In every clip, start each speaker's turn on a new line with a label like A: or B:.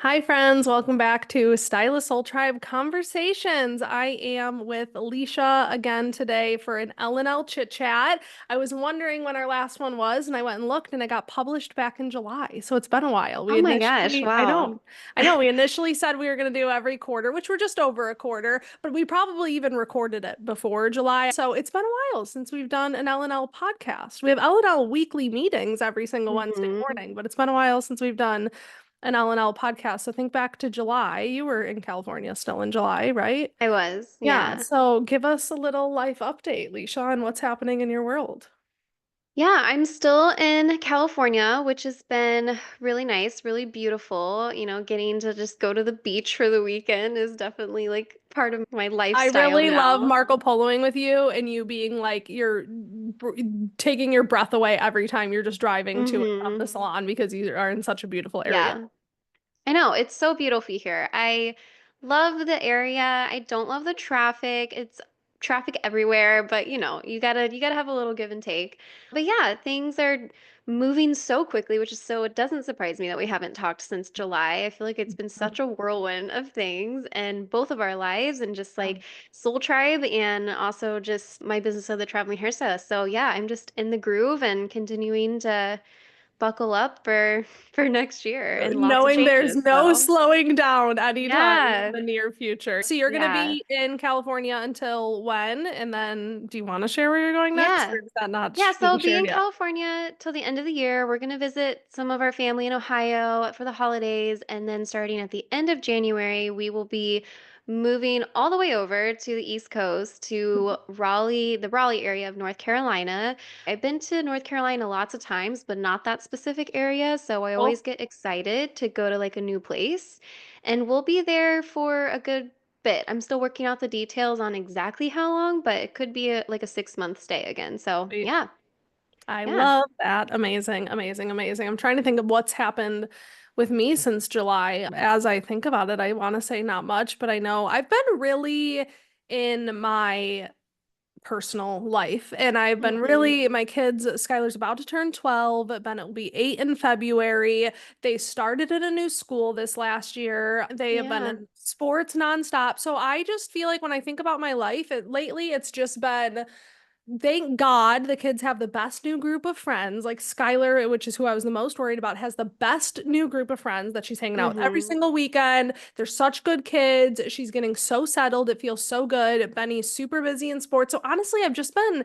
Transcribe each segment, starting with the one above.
A: Hi, friends. Welcome back to Stylist Soul Tribe Conversations. I am with Leisha again today for an L&L Chit-Chat. I was wondering when our last one was, and I went and looked, and it got published back in July. So it's been a while.
B: Oh my gosh,
A: I
B: wow.
A: know, we initially said we were going to do every quarter, which we're just over a quarter, but we probably even recorded it before July. So it's been a while since we've done an L&L podcast. We have L&L weekly meetings every single Wednesday
B: Hmm.
A: morning, but it's been a while since we've done an L&L podcast. So think back to July. You were in California still in July, right?
B: I was,
A: Yeah.
B: yeah.
A: So give us a little life update, Leisha, on what's happening in your world.
B: Yeah, I'm still in California, which has been really nice, really beautiful. Getting to just go to the beach for the weekend is definitely like part of my
A: I
B: lifestyle
A: really love
B: now.
A: Marco Poloing with you and you being like you're taking your breath away every time you're just driving to and from
B: Hmm.
A: the salon because you are in such a beautiful area.
B: Yeah. I know, it's so beautiful here. I love the area. I don't love the traffic. It's traffic everywhere, but you gotta have a little give and take. But yeah, things are moving so quickly, which is so it doesn't surprise me that we haven't talked since July. I feel like it's been such a whirlwind of things and both of our lives and just like Soul Tribe and also just my business of the traveling hairstylist. So yeah, I'm just in the groove and continuing to buckle up for next year and lots of
A: Knowing there's
B: changes.
A: no
B: So,
A: slowing down anytime in
B: yeah.
A: the near future. So you're going to
B: Yeah.
A: be in California until when? And then do you want to share where you're going next,
B: Yeah.
A: or is that not
B: Yeah, so
A: being
B: I'll be
A: shared
B: in
A: yet?
B: California till the end of the year. We're going to visit some of our family in Ohio for the holidays. And then starting at the end of January, we will be moving all the way over to the East Coast to Raleigh, the Raleigh area of North Carolina. I've been to North Carolina lots of times, but not that specific area. So I always
A: Cool.
B: get excited to go to like a new place. And we'll be there for a good bit. I'm still working out the details on exactly how long, but it could be like a 6 month stay again. So
A: Sweet.
B: yeah.
A: I
B: Yeah.
A: love that. Amazing, amazing, amazing. I'm trying to think of what's happened with me since July. As I think about it, I want to say not much, but I know I've been really in my personal life. And I've been
B: Hmm.
A: really, my kids, Skylar's about to turn 12, Bennett will be 8 in February. They started at a new school this last year. They have been
B: Yeah.
A: in sports nonstop. So I just feel like when I think about my life, lately it's just been thank God the kids have the best new group of friends. Like Skylar, which is who I was the most worried about, has the best new group of friends that she's hanging out with every
B: Hmm.
A: single weekend. They're such good kids. She's getting so settled. It feels so good. Benny's super busy in sports. So honestly, I've just been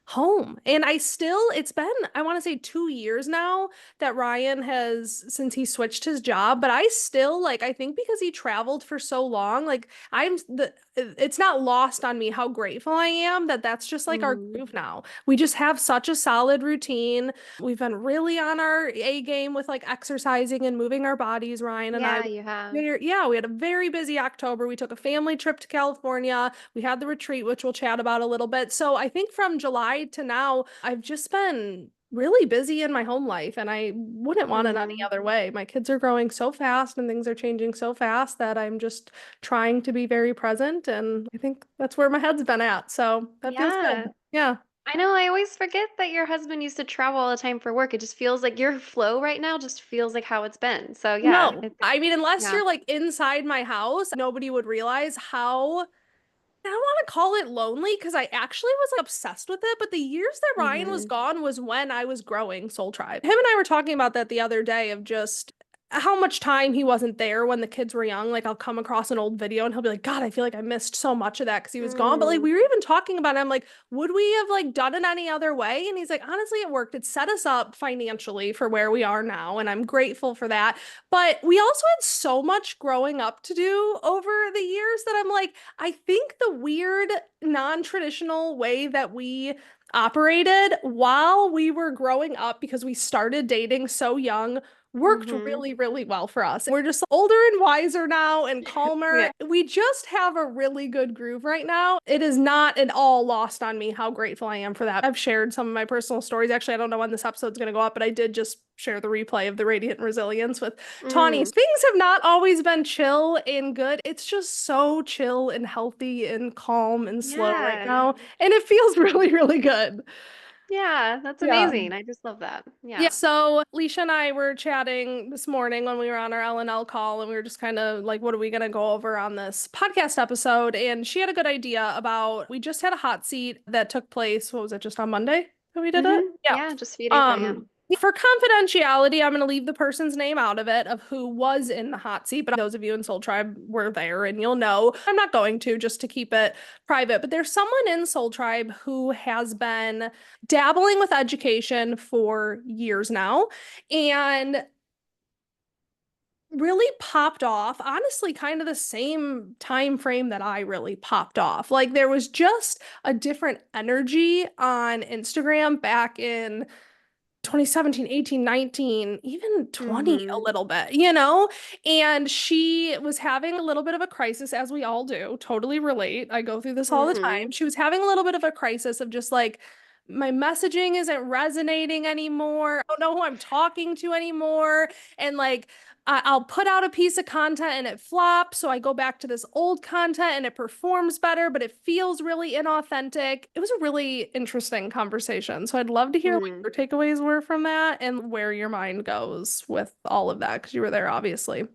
A: home. And it's been, I want to say 2 years now that Ryan has, since he switched his job, but I still like, I think because he traveled for so long, like it's not lost on me how grateful I am that that's just like our
B: Hmm.
A: groove now. We just have such a solid routine. We've been really on our A game with like exercising and moving our bodies, Ryan and I.
B: Yeah, you have.
A: Yeah, we had a very busy October. We took a family trip to California. We had the retreat, which we'll chat about a little bit. So I think from July to now, I've just been really busy in my home life, and I wouldn't want it any
B: Hmm.
A: other way. My kids are growing so fast and things are changing so fast that I'm just trying to be very present. And I think that's where my head's been at. So that feels
B: Yeah.
A: good. Yeah.
B: I know. I always forget that your husband used to travel all the time for work. It just feels like your flow right now just feels like how it's been. So yeah,
A: No, I mean, unless
B: yeah.
A: you're like inside my house, nobody would realize how I don't want to call it lonely because I actually was like obsessed with it. But the years that Ryan was
B: Hmm.
A: gone was when I was growing Soul Tribe. Him and I were talking about that the other day of just how much time he wasn't there when the kids were young. Like I'll come across an old video and he'll be like, God, I feel like I missed so much of that because he was gone. But like
B: Mm.
A: we were even talking about it. I'm like, would we have like done it any other way? And he's like, honestly, it worked. It set us up financially for where we are now. And I'm grateful for that. But we also had so much growing up to do over the years that I'm like, I think the weird, non-traditional way that we operated while we were growing up because we started dating so young worked
B: Hmm.
A: really, really well for us. We're just older and wiser now and calmer.
B: Yeah.
A: We just have a really good groove right now. It is not at all lost on me how grateful I am for that. I've shared some of my personal stories. Actually, I don't know when this episode's going to go up, but I did just share the replay of the Radiant Resilience with Tawny.
B: Mm.
A: Things have not always been chill and good. It's just so chill and healthy and calm and slow right
B: Yeah.
A: now. And it feels really, really good.
B: Yeah, that's
A: Yeah.
B: amazing. I just love that.
A: Yeah,
B: Yeah.
A: so Leisha and I were chatting this morning when we were on our L&L call, and we were just kind of like, what are we going to go over on this podcast episode? And she had a good idea about, we just had a hot seat that took place, what was it, just on Monday that we did it? Yeah.
B: Yeah, just a few days ago, yeah.
A: For confidentiality, I'm going to leave the person's name out of it, of who was in the hot seat, but those of you in Soul Tribe were there and you'll know. I'm not going to, just to keep it private, but there's someone in Soul Tribe who has been dabbling with education for years now and really popped off, honestly, kind of the same time frame that I really popped off. Like there was just a different energy on Instagram back in 2017, 18, 19, even 20 a
B: Mm-hmm.
A: little bit, you know? And she was having a little bit of a crisis, as we all do. Totally relate. I go through this all the
B: Mm-hmm.
A: time. She was having a little bit of a crisis of just like, my messaging isn't resonating anymore. I don't know who I'm talking to anymore. And like, I'll put out a piece of content and it flops. So I go back to this old content and it performs better, but it feels really inauthentic. It was a really interesting conversation. So I'd love to hear what
B: Mm.
A: your takeaways were from that and where your mind goes with all of that, because you were there, obviously.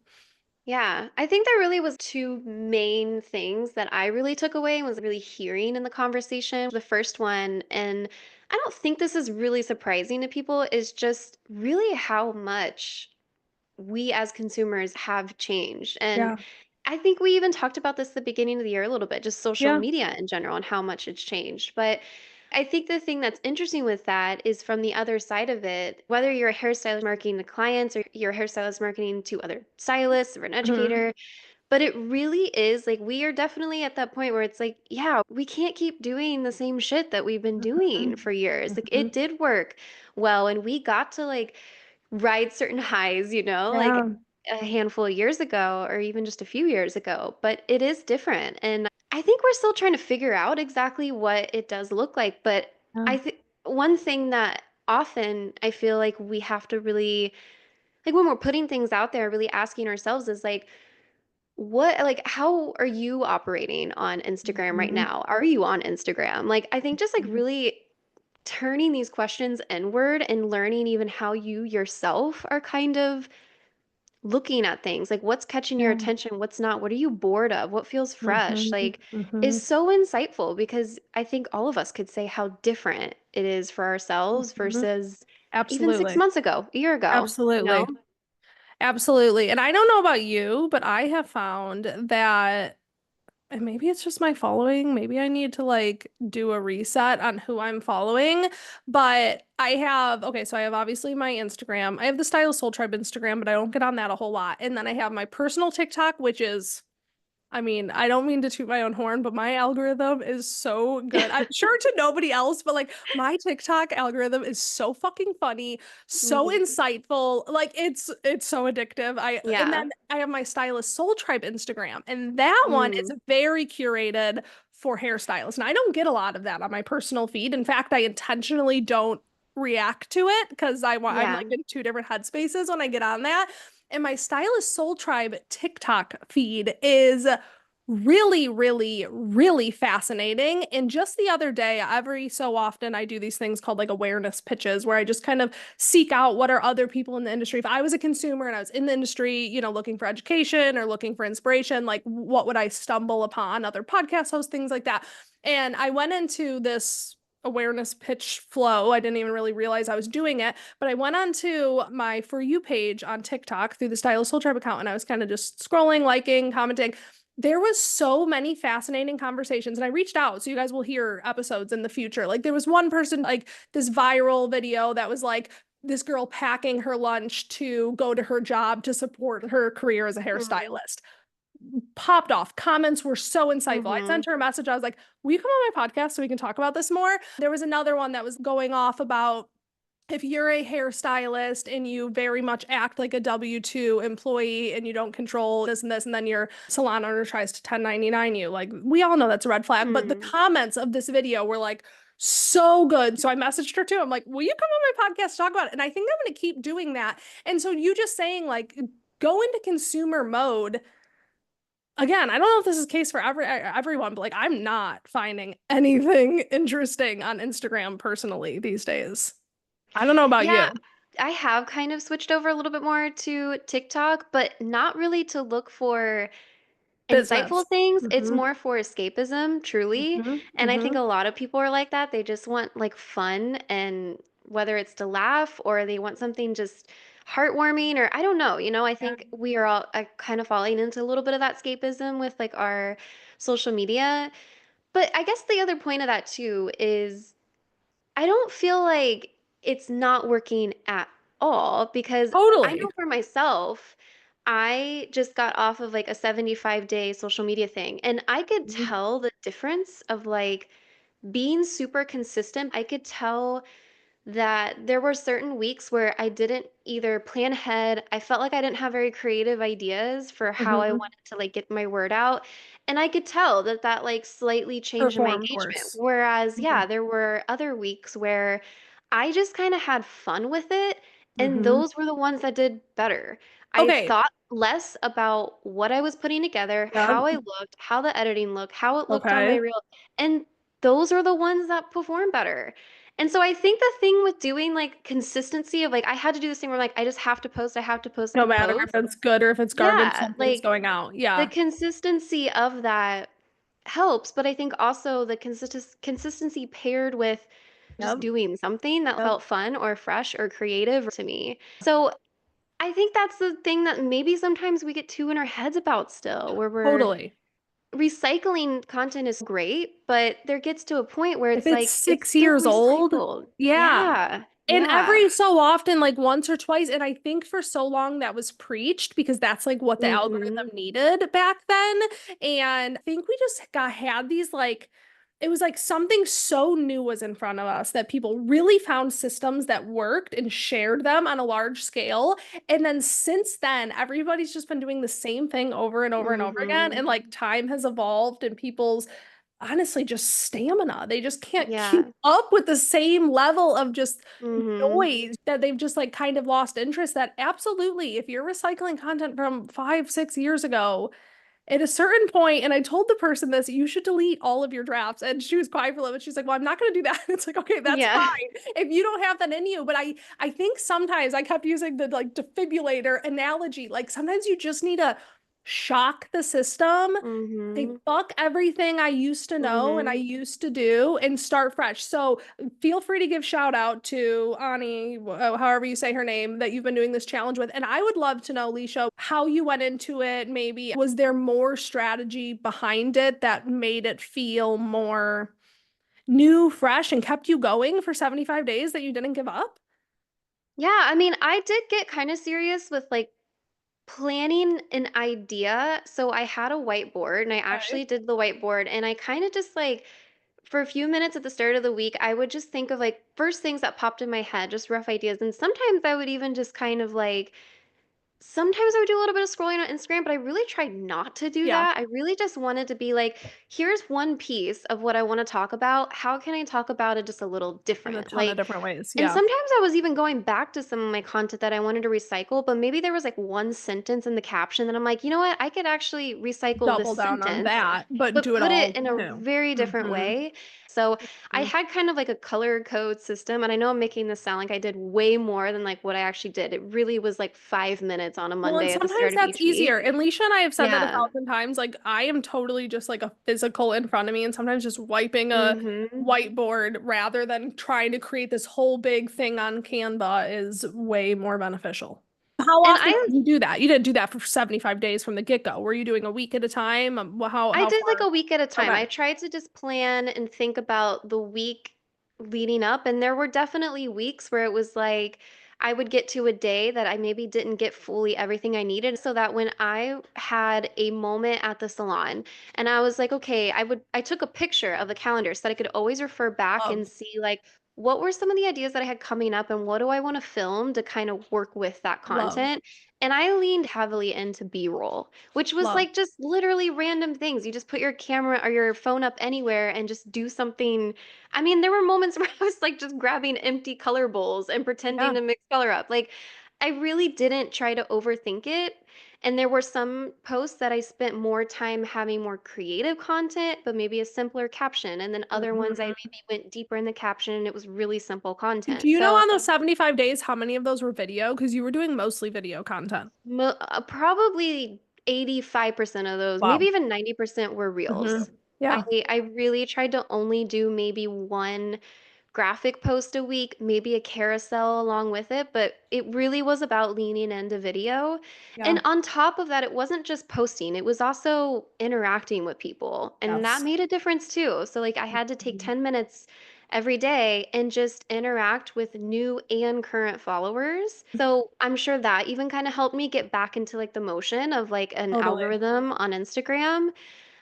B: Yeah, I think there really was two main things that I really took away and was really hearing in the conversation. The first one, and I don't think this is really surprising to people, is just really how much we as consumers have changed. And
A: Yeah.
B: I think we even talked about this at the beginning of the year a little bit, just social
A: Yeah.
B: media in general and how much it's changed. But I think the thing that's interesting with that is from the other side of it, whether you're a hairstylist marketing to clients or you're a hairstylist marketing to other stylists or an
A: Hmm.
B: educator, but it really is like we are definitely at that point where it's like, yeah, we can't keep doing the same shit that we've been doing
A: Hmm.
B: for years. Like
A: Hmm.
B: it did work well, and we got to like ride certain highs, like
A: Yeah.
B: a handful of years ago or even just a few years ago, but it is different. And I think we're still trying to figure out exactly what it does look like. But
A: Yeah.
B: I think one thing that often I feel like we have to really, like when we're putting things out there, really asking ourselves is like, like, how are you operating on Instagram right
A: Hmm.
B: now? Are you on Instagram? Like, I think just like really turning these questions inward and learning even how you yourself are kind of looking at things, like what's catching your
A: Yeah.
B: attention, what's not, what are you bored of, what feels fresh,
A: Hmm.
B: like
A: Hmm.
B: is so insightful because I think all of us could say how different it is for ourselves
A: Hmm.
B: versus even six
A: Absolutely.
B: months ago, a year ago, you know?
A: Absolutely. Absolutely. And I don't know about you, but I have found that, and maybe it's just my following, maybe I need to like do a reset on who I'm following. But I have, okay, so I have obviously my Instagram. I have the Stylist Soul Tribe Instagram, but I don't get on that a whole lot. And then I have my personal TikTok, which is, I mean, I don't mean to toot my own horn, but my algorithm is so good. I'm sure to nobody else, but like my TikTok algorithm is so fucking funny, so
B: Mhm.
A: insightful. Like it's so addictive. And
B: Yeah.
A: then I have my Stylist Soul Tribe Instagram, and that one is
B: Mm.
A: very curated for hairstylists. And I don't get a lot of that on my personal feed. In fact, I intentionally don't react to it because I'm
B: Yeah.
A: like in two different headspaces when I get on that. And my Stylist Soul Tribe TikTok feed is really, really, really fascinating. And just the other day, every so often, I do these things called like awareness pitches where I just kind of seek out what are other people in the industry. If I was a consumer and I was in the industry, looking for education or looking for inspiration, like what would I stumble upon? Other podcast hosts, things like that. And I went into this awareness pitch flow. I didn't even really realize I was doing it, but I went onto my For You page on TikTok through the Stylist Soul Tribe account and I was kind of just scrolling, liking, commenting. There was so many fascinating conversations and I reached out so you guys will hear episodes in the future. Like there was one person, like this viral video that was like this girl packing her lunch to go to her job to support her career as a
B: Mm.
A: hairstylist. Popped off. Comments were so insightful. I
B: Mhm.
A: sent her a message. I was like, will you come on my podcast so we can talk about this more? There was another one that was going off about if you're a hairstylist and you very much act like a W-2 employee and you don't control this and this, and then your salon owner tries to 1099 you, like we all know that's a red flag. But the
B: Mm.
A: comments of this video were like so good. So I messaged her too. I'm like, will you come on my podcast to talk about it? And I think I'm going to keep doing that. And so you just saying like go into consumer mode again, I don't know if this is the case for everyone, but like I'm not finding anything interesting on Instagram personally these days. I don't know about
B: Yeah,
A: you.
B: I have kind of switched over a little bit more to TikTok, but not really to look for insightful
A: Business.
B: things. It's
A: Hmm.
B: more for escapism, truly.
A: Hmm.
B: And I think
A: Hmm.
B: a lot of people are like that. They just want like fun, and whether it's to laugh or they want something just heartwarming, or I don't know, I
A: Yeah.
B: think we are all kind of falling into a little bit of that escapism with like our social media. But I guess the other point of that too is I don't feel like it's not working at all because I
A: Totally.
B: know for myself, I just got off of like a 75-day social media thing, and I could
A: Mhm.
B: tell the difference of like being super consistent. I could tell that there were certain weeks where I didn't either plan ahead. I felt like I didn't have very creative ideas for how I
A: Hmm.
B: wanted to like get my word out. And I could tell that that like slightly changed my
A: Performed
B: engagement.
A: worse.
B: Whereas,
A: Hmm.
B: yeah, there were other weeks where I just kind of had fun with it. And
A: Hmm.
B: those were the ones that did better. I
A: Okay.
B: thought less about what I was putting together,
A: Yep.
B: how I looked, how the editing looked, how it looked on my
A: Okay.
B: reel. And those are the ones that perform better. And so I think the thing with doing like consistency of like I had to do this thing where like I just have to post, I have to post,
A: No matter if
B: post.
A: it's good or if it's garbage,
B: Yeah,
A: something's
B: like
A: going out.
B: the
A: Yeah.
B: consistency of that helps, but I think also the consistency paired with just
A: Yep.
B: doing something that
A: Yep.
B: felt fun or fresh or creative to me. So I think that's the thing that maybe sometimes we get too in our heads about still, where we're
A: Totally.
B: recycling content is great, but there gets to a point where
A: If
B: it's
A: it's
B: like it's
A: 6 years
B: still
A: old,
B: recycled.
A: yeah.
B: Yeah.
A: And
B: Yeah.
A: every so often, like once or twice, and I think for so long that was preached because that's like what the algorithm
B: Mhm.
A: needed back then. And I think we just got had these like it was like something so new was in front of us that people really found systems that worked and shared them on a large scale. And then since then, everybody's just been doing the same thing over and over and over again.
B: Mhm.
A: And like time has evolved and people's honestly just stamina. They just can't keep
B: Yeah.
A: up with the same level of just
B: Mhm.
A: noise that they've just like kind of lost interest. That absolutely, if you're recycling content from 5, 6 years ago, at a certain point, and I told the person this, you should delete all of your drafts. And she was quiet for a little bit. She's like, well, I'm not going to do that. It's like, okay, that's
B: Yeah.
A: fine if you don't have that in you. But I think sometimes I kept using the like defibrillator analogy. Like sometimes you just need to shock the system, say,
B: Mhm.
A: fuck everything I used to know and I
B: Mhm.
A: used to do and start fresh. So feel free to give shout out to Ani, however you say her name, that you've been doing this challenge with. And I would love to know, Leisha, how you went into it. Maybe was there more strategy behind it that made it feel more new, fresh, and kept you going for 75 days that you didn't give up?
B: Yeah, I mean, I did get kind of serious with like planning an idea. So I had a whiteboard and I
A: Okay.
B: actually did the whiteboard, and I kind of just like for a few minutes at the start of the week, I would just think of like first things that popped in my head, just rough ideas. And sometimes I would even just kind of like sometimes I would do a little bit of scrolling on Instagram, but I really tried not to do
A: Yeah,
B: that. I really just wanted to be like, here's one piece of what I want to talk about. How can I talk about it just a little
A: in a
B: different?
A: ton of
B: Like,
A: different ways.
B: and
A: Yeah.
B: sometimes I was even going back to some of my content that I wanted to recycle, but maybe there was like one sentence in the caption that I'm like, you know what? I could actually recycle this
A: Double down on
B: sentence,
A: that, but
B: but
A: do it
B: put it
A: all
B: in a
A: too.
B: very different
A: Hmm.
B: way. So I had kind of like a color code system, and I know I'm making this sound like I did way more than like what I actually did. It really was like 5 minutes on a
A: Well, and
B: Monday at the
A: sometimes
B: start of
A: that's
B: each
A: easier.
B: week.
A: And Leisha and I have said that a
B: Yeah.
A: thousand times. Like, I am totally just like a physical in front of me, and sometimes just wiping a
B: Mm-hmm.
A: whiteboard rather than trying to create this whole big thing on Canva is way more beneficial. How
B: And
A: often did you do that? You didn't do that for 75 days from the get-go. Were you doing a week at a time?
B: I
A: How
B: did like a
A: far?
B: week at a time.
A: Okay.
B: I tried to just plan and think about the week leading up. And there were definitely weeks where it was like I would get to a day that I maybe didn't get fully everything I needed. So that when I had a moment at the salon and I was like, okay, I took a picture of the calendar so that I could always refer back and
A: Love,
B: see like, what were some of the ideas that I had coming up and what do I want to film to kind of work with that
A: love,
B: content? And I leaned heavily into B-roll, which was
A: love.
B: like just literally random things. You just put your camera or your phone up anywhere and just do something. I mean, there were moments where I was like just grabbing empty color bowls and pretending
A: Yeah.
B: to mix color up. Like, I really didn't try to overthink it. And there were some posts that I spent more time having more creative content, but maybe a simpler caption. And then other ones I
A: Mhm.
B: maybe went deeper in the caption and it was really simple
A: Do
B: content.
A: you know
B: So
A: on those 75 days how many of those were video? Because you were doing mostly video content.
B: probably 85% of those, maybe
A: Wow.
B: even 90% were
A: Hmm.
B: reels.
A: Yeah.
B: I really tried to only do maybe one graphic post a week, maybe a carousel along with it, but it really was about leaning into video.
A: Yeah.
B: And on top of that, it wasn't just posting, it was also interacting with people. And that
A: Yes.
B: made a difference too. So, like, I had to take
A: Mhm.
B: 10 minutes every day and just interact with new and current followers. So, I'm sure that even kind of helped me get back into like the motion of like an
A: Totally.
B: algorithm on Instagram.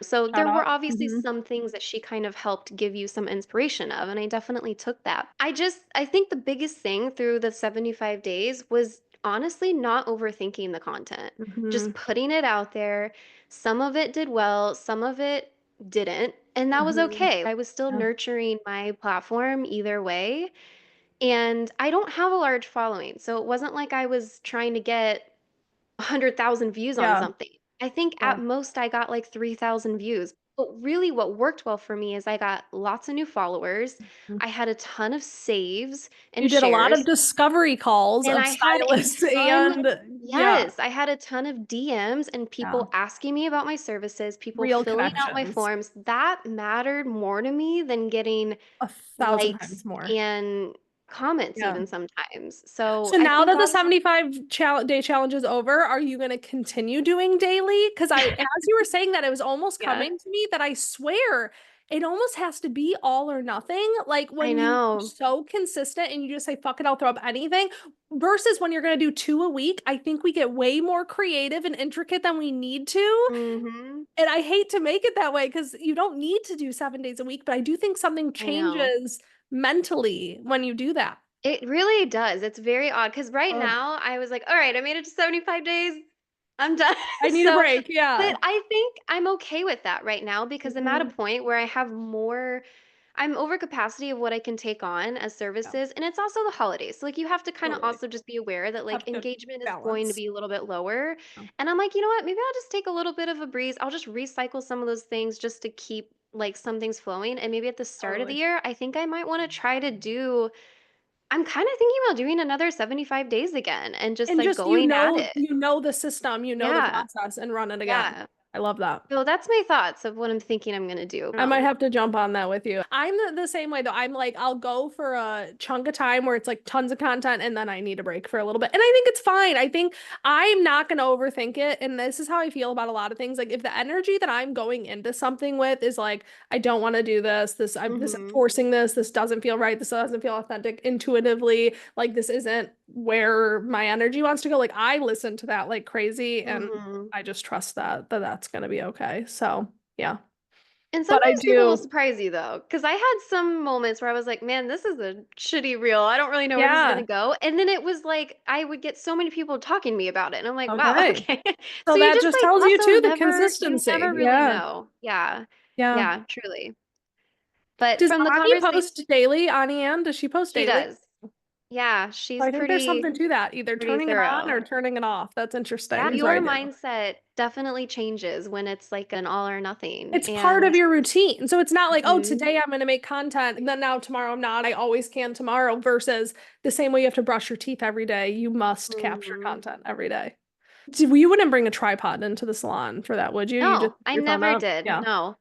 B: So
A: Shout
B: there were
A: out.
B: obviously
A: Hmm.
B: some things that she kind of helped give you some inspiration of, and I definitely took that. I think the biggest thing through the 75 days was honestly not overthinking the content.
A: Hmm.
B: Just putting it out there. Some of it did well, some of it didn't, and that was
A: Hmm.
B: okay. I was still
A: Yeah.
B: nurturing my platform either way. And I don't have a large following, so it wasn't like I was trying to get 100,000 views on
A: Yeah.
B: something. I think
A: Yeah.
B: at most I got like 3,000 views. But really, what worked well for me is I got lots of new followers.
A: Mhm.
B: I had a ton of saves
A: You
B: and
A: did a lot
B: shares.
A: of discovery calls
B: And
A: of
B: I had a
A: stylists
B: ton,
A: and yeah,
B: yes, I had a ton of DMs and
A: yeah,
B: people asking me about my services, people
A: real
B: filling out my
A: connections.
B: forms. That mattered more to me than getting
A: 1,000 times
B: likes
A: more.
B: and comments,
A: Yeah.
B: even sometimes. So
A: So
B: I
A: now
B: think
A: that the
B: that's,
A: 75 day challenge is over, are you going to continue doing daily? Because as you were saying that, it was almost
B: yeah,
A: coming to me that I swear it almost has to be all or nothing. Like
B: I
A: when you're
B: know.
A: so consistent and you just say, fuck it, I'll throw up anything, versus when you're going to do two a week. I think we get way more creative and intricate than we need to.
B: Hmm.
A: And I hate to make it that way because you don't need to do 7 days a week, but I do think something
B: I know.
A: changes mentally when you do that.
B: It really does. It's very odd because right
A: Ugh,
B: now I was like, all right, I made it to 75 days. I'm done.
A: I need a
B: So,
A: break.
B: but
A: Yeah.
B: I think I'm okay with that right now because I'm at a
A: Mhm.
B: point where I have more, I'm over capacity of what I can take on as
A: Yeah,
B: services. And it's also the holidays. So, like, you have to kind of
A: totally.
B: also just be aware that, like,
A: Have to
B: engagement is going to
A: balance.
B: be a little bit lower.
A: Yeah,
B: And I'm like, you know what? Maybe I'll just take a little bit of a breeze. I'll just recycle some of those things just to keep, like, some things flowing. And maybe at the start of the
A: totally.
B: year, I think I might want to try to do, I'm kind of thinking about doing another 75 days again and just
A: And
B: like
A: just
B: going at it.
A: you know the system, you know the
B: Yeah.
A: process and run it again.
B: Yeah.
A: I love that.
B: So that's my thoughts of what I'm thinking I'm going to do.
A: I might
B: No.
A: have to jump on that with you. I'm the same way though. I'm like, I'll go for a chunk of time where it's like tons of content and then I need a break for a little bit. And I think it's fine. I think I'm not going to overthink it. And this is how I feel about a lot of things. Like if the energy that I'm going into something with is like, I don't want to do this, I'm
B: Hmm.
A: forcing this doesn't feel right, this doesn't feel authentic intuitively, like this isn't where my energy wants to go. Like I listen to that like crazy and
B: Hmm.
A: I just trust that that's going to be okay. So, yeah.
B: And
A: But I
B: sometimes people will
A: do.
B: surprise you though, because I had some moments where I was like, man, this is a shitty reel. I don't really know where this is going to
A: Yeah.
B: go. And then it was like, I would get so many people talking to me about it. And I'm like, wow,
A: Okay.
B: okay.
A: So
B: So you
A: that
B: just
A: just
B: like
A: tells you
B: also
A: too the
B: you
A: consistency.
B: never really
A: Yeah.
B: know. Yeah.
A: Yeah.
B: Yeah, truly. But
A: Does
B: from the
A: Ani
B: conversation,
A: post daily? Ani Ann, does she post
B: she
A: daily?
B: does. Yeah,
A: So
B: she's
A: I think there's something to that, either
B: pretty
A: turning it on
B: thorough.
A: or turning it off. That's
B: Yeah,
A: interesting. So I
B: your
A: do.
B: mindset definitely changes when it's like an all or nothing.
A: It's part of
B: And
A: your routine. So it's not like, oh,
B: mhm,
A: today I'm going to make content and then now tomorrow I'm not. I always can tomorrow versus the same way you have to brush your teeth every day. You must capture
B: mhm.
A: content every day. You wouldn't bring a tripod into the salon for that, would you? You just
B: No,
A: put
B: I
A: your phone
B: never
A: up.
B: did.
A: Yeah.
B: No.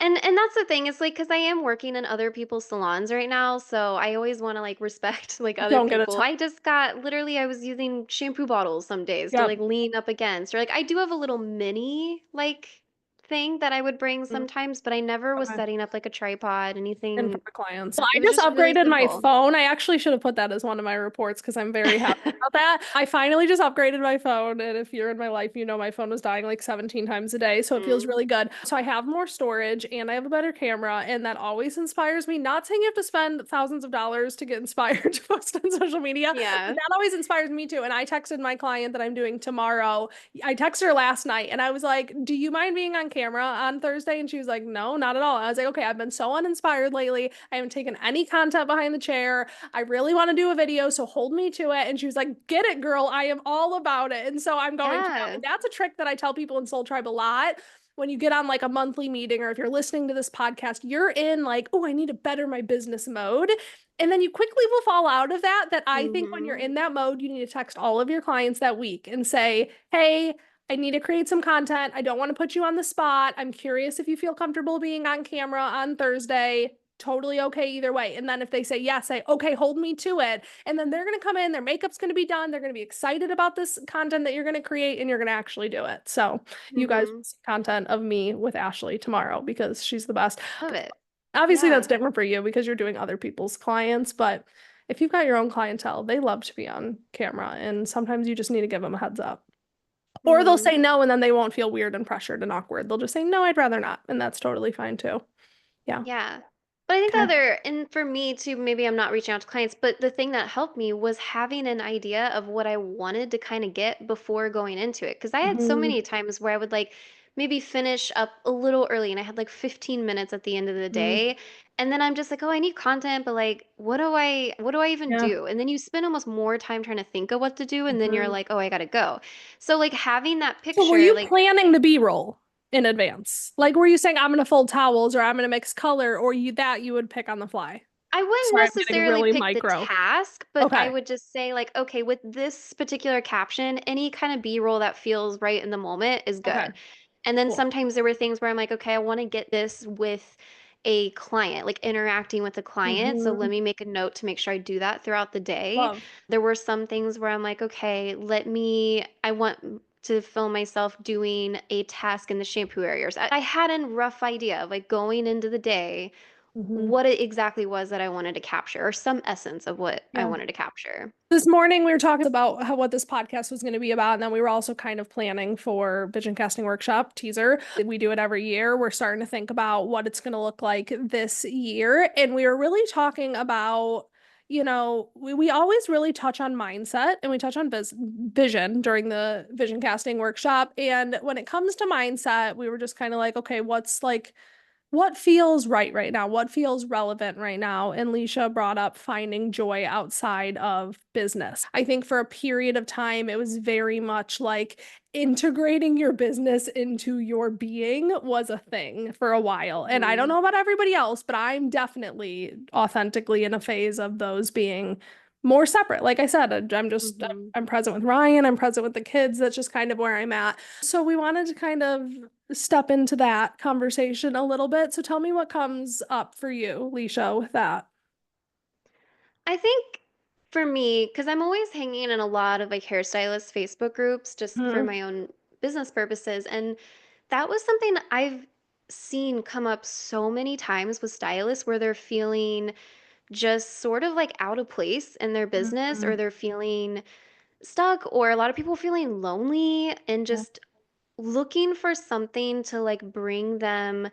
B: And that's the thing. It's like because I am working in other people's salons right now, so I always want to like respect like other
A: Don't get a
B: people.
A: ton.
B: I just got literally I was using shampoo bottles some days to
A: Yep.
B: like lean up against. Or like I do have a little mini like thing that I would bring
A: Mm,
B: sometimes, but I never was
A: okay.
B: setting up like a tripod,
A: In
B: anything.
A: front of clients. Well, I
B: It was
A: just
B: just really
A: upgraded my
B: simple.
A: phone. I actually should have put that as one of my reports because I'm very happy about that. I finally just upgraded my phone. And if you're in my life, you know my phone was dying like 17 times a day. So it feels
B: Mm.
A: really good. So I have more storage and I have a better camera. And that always inspires me. Not saying you have to spend thousands of dollars to get inspired to post on social media, but
B: Yeah.
A: that always inspires me too. And I texted my client that I'm doing tomorrow. I texted her last night and I was like, do you mind being on camera on Thursday? And she was like, no, not at all. I was like, okay, I've been so uninspired lately. I haven't taken any content behind the chair. I really want to do a video, so hold me to it. And she was like, get it, girl. I am all about it. And so I'm going to now.
B: Yeah.
A: And that's a trick that I tell people in Soul Tribe a lot. When you get on like a monthly meeting, or if you're listening to this podcast, you're in like, oh, I need to better my business mode. And then you quickly will fall out of that. That I think when you're
B: Hmm.
A: in that mode, you need to text all of your clients that week and say, hey, I need to create some content. I don't want to put you on the spot. I'm curious if you feel comfortable being on camera on Thursday. Totally okay either way. And then if they say yes, say, okay, hold me to it. And then they're going to come in, their makeup's going to be done. They're going to be excited about this content that you're going to create, and you're going to actually do it. So you guys will
B: Hmm.
A: see content of me with Ashley tomorrow because she's the best.
B: Love it.
A: Obviously, that's
B: Yeah.
A: different for you because you're doing other people's clients, but if you've got your own clientele, they love to be on camera, and sometimes you just need to give them a heads up. Or they'll
B: Hmm.
A: say no, and then they won't feel weird and pressured and awkward. They'll just say, no, I'd rather not. And that's totally fine too. Yeah.
B: Yeah. But I think the
A: Okay.
B: other, and for me too, maybe I'm not reaching out to clients, but the thing that helped me was having an idea of what I wanted to kind of get before going into it. Because I had so
A: Mhm.
B: many times where I would like maybe finish up a little early and I had like 15 minutes at the end of the
A: Mhm.
B: day. And then I'm just like, oh, I need content, but like, what do I even
A: Yeah.
B: do? And then you spend almost more time trying to think of what to do. And then you're
A: Mhm.
B: like, oh, I gotta go. So like having that
A: So were
B: picture,
A: you
B: like,
A: planning the B-roll in advance? Like, were you saying I'm gonna fold towels or I'm gonna mix color, or you would pick on the fly?
B: I wouldn't
A: Sorry, I'm getting
B: necessarily
A: really
B: pick the
A: micro.
B: task, but I
A: Okay.
B: would just say, like, okay, with this particular caption, any kind of B-roll that feels right in the moment is
A: Okay.
B: good. And then
A: Cool.
B: sometimes there were things where I'm like, okay, I want to get this with a client, like interacting with a client. So let
A: Mhm.
B: me make a note to make sure I do that throughout the day.
A: Love.
B: There were some things where I'm like, okay, I want to film myself doing a task in the shampoo areas. I had a rough idea of like going into the day
A: Mhm.
B: what it exactly was that I wanted to capture, or some essence of what I
A: Yeah.
B: wanted to capture.
A: This morning we were talking about what this podcast was going to be about, and then we were also kind of planning for Vision Casting Workshop teaser. We do it every year. We're starting to think about what it's going to look like this year, and we were really talking about, we always really touch on mindset and we touch on vision during the Vision Casting Workshop. And when it comes to mindset, we were just kind of like, okay, what feels right now? What feels relevant right now? And Leisha brought up finding joy outside of business. I think for a period of time, it was very much like integrating your business into your being was a thing for a while. And I don't
B: Hmm.
A: know about everybody else, but I'm definitely authentically in a phase of those being more separate. Like I said,
B: Hmm.
A: I'm present with Ryan, I'm present with the kids. That's just kind of where I'm at. So we wanted to kind of step into that conversation a little bit. So tell me what comes up for you, Leisha, with that.
B: I think for me, because I'm always hanging in a lot of like hairstylist Facebook groups just for
A: Hmm.
B: my own business purposes. And that was something I've seen come up so many times with stylists where they're feeling just sort of like out of place in their business, or
A: Hmm.
B: they're feeling stuck, or a lot of people feeling lonely and
A: Yeah.
B: just looking for something to like bring them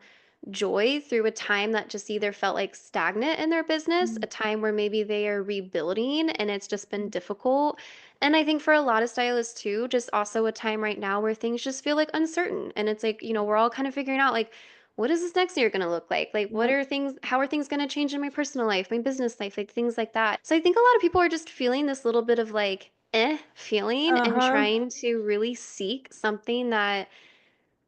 B: joy through a time that just either felt like stagnant in their business, a time where maybe they are rebuilding and it's just been difficult. And I think for a lot of stylists too, just also a time right now where things just feel like uncertain. And it's like, we're all kind of figuring out like, what is this next year going to look like? Like,
A: Yep.
B: how are things going to change in my personal life, my business life, like things like that. So I think a lot of people are just feeling this little bit of like, feeling and
A: Uh-huh.
B: trying to really seek something that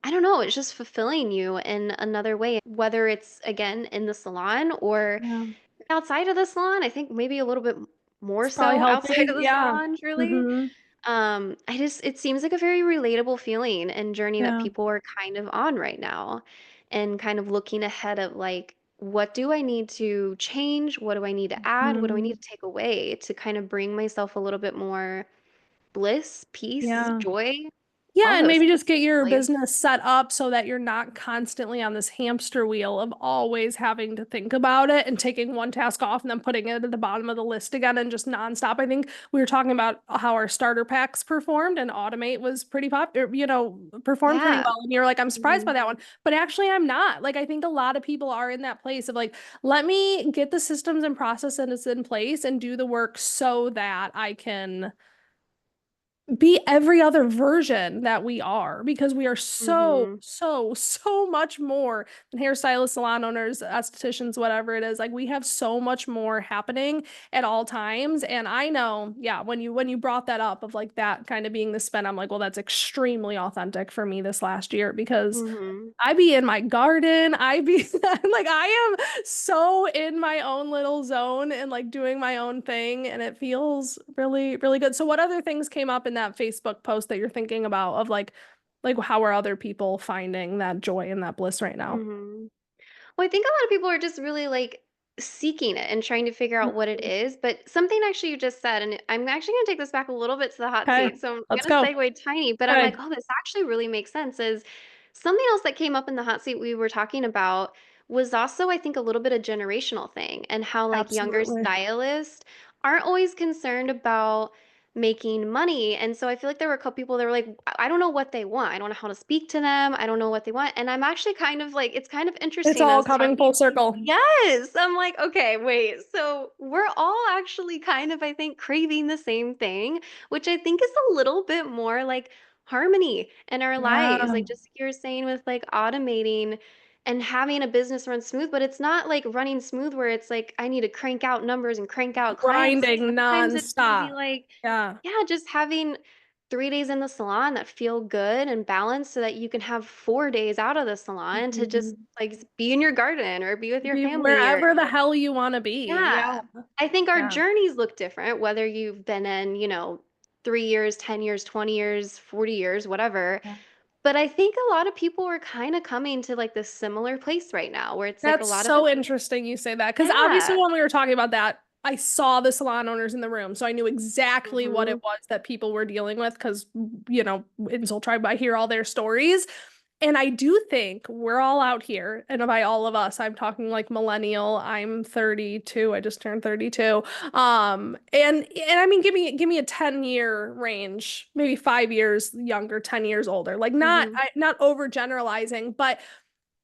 B: I don't know, it's just fulfilling you in another way, whether it's again in the salon or
A: Yeah.
B: outside of the salon. I think maybe a little bit more
A: It's probably
B: so outside
A: healthy.
B: of the
A: Yeah.
B: salon, truly.
A: Hmm.
B: It seems like a very relatable feeling and journey that
A: Yeah.
B: people are kind of on right now, and kind of looking ahead of like, what do I need to change? What do I need to add? What do I need
A: Hmm.
B: to take away to kind of bring myself a little bit more bliss, peace,
A: Yeah.
B: joy,
A: Yeah,
B: all
A: and
B: those
A: maybe
B: things,
A: just get your
B: really.
A: business set up so that you're not constantly on this hamster wheel of always having to think about it and taking one task off and then putting it at the bottom of the list again and just nonstop. I think we were talking about how our starter packs performed, and Automate was pretty popular, performed pretty
B: Yeah.
A: well. And you're like, I'm surprised by
B: Mhm.
A: that one. But actually, I'm not. Like, I think a lot of people are in that place of like, let me get the systems and processes in place and do the work so that I can be every other version that we are because we are so,
B: Mm-hmm.
A: so, so much more than hairstylists, salon owners, estheticians, whatever it is. Like we have so much more happening at all times. And I know, yeah, when you brought that up of like that kind of being the spin, I'm like, well, that's extremely authentic for me this last year because
B: Mm-hmm.
A: I be in my garden. I be like, I am so in my own little zone and like doing my own thing. And it feels really, really good. So, what other things came up in that Facebook post that you're thinking about of like how are other people finding that joy and that bliss right now?
B: Mm-hmm. Well, I think a lot of people are just really like seeking it and trying to figure out what it is. But something actually you just said, and I'm actually going to take this back a little bit to the hot
A: Okay,
B: seat. So I'm
A: let's
B: going to
A: go.
B: segue tiny, but I'm like,
A: Okay,
B: oh, this actually really makes sense. Is something else that came up in the hot seat we were talking about was also, I think, a little bit of generational thing and how like younger
A: absolutely.
B: stylists aren't always concerned about making money. And so I feel like there were a couple people that were like, I don't know what they want. I don't know how to speak to them. I don't know what they want. And I'm actually kind of like, it's kind of
A: It's
B: interesting. I
A: all
B: was
A: coming full
B: talking to,
A: circle.
B: yes, I'm like, okay, wait. So we're all actually kind of, I think, craving the same thing, which I think is a little bit more like harmony in our lives.
A: Yeah.
B: Like just like you were saying with like automating and having a business run smooth, but it's not like running smooth where it's like I need to crank out numbers and crank out clients. Like
A: Grinding
B: sometimes it's going to be
A: nonstop.
B: like,
A: Yeah.
B: yeah, just having 3 days in the salon that feel good and balanced so that you can have 4 days out of the salon to just
A: Mhm.
B: like be in your garden or be with your
A: Be
B: family or
A: wherever the hell you want to be.
B: yeah.
A: Yeah.
B: I think our
A: Yeah.
B: journeys look different, whether you've been in, 3 years, 10 years, 20 years, 40 years, whatever.
A: Yeah.
B: But I think a lot of people are kind of coming to like this similar place right now where it's like a
A: That's
B: lot of it.
A: so interesting you say that because obviously
B: Yeah.
A: when we were talking about that, I saw the salon owners in the room, so I knew exactly what it
B: Hmm.
A: was that people were dealing with because in Soul Tribe I hear all their stories. And I do think we're all out here, and by all of us, I'm talking like millennial. I'm 32. I just turned 32. And I mean, give me a 10-year range, maybe 5 years younger, 10 years older. Like
B: Hmm.
A: not overgeneralizing, but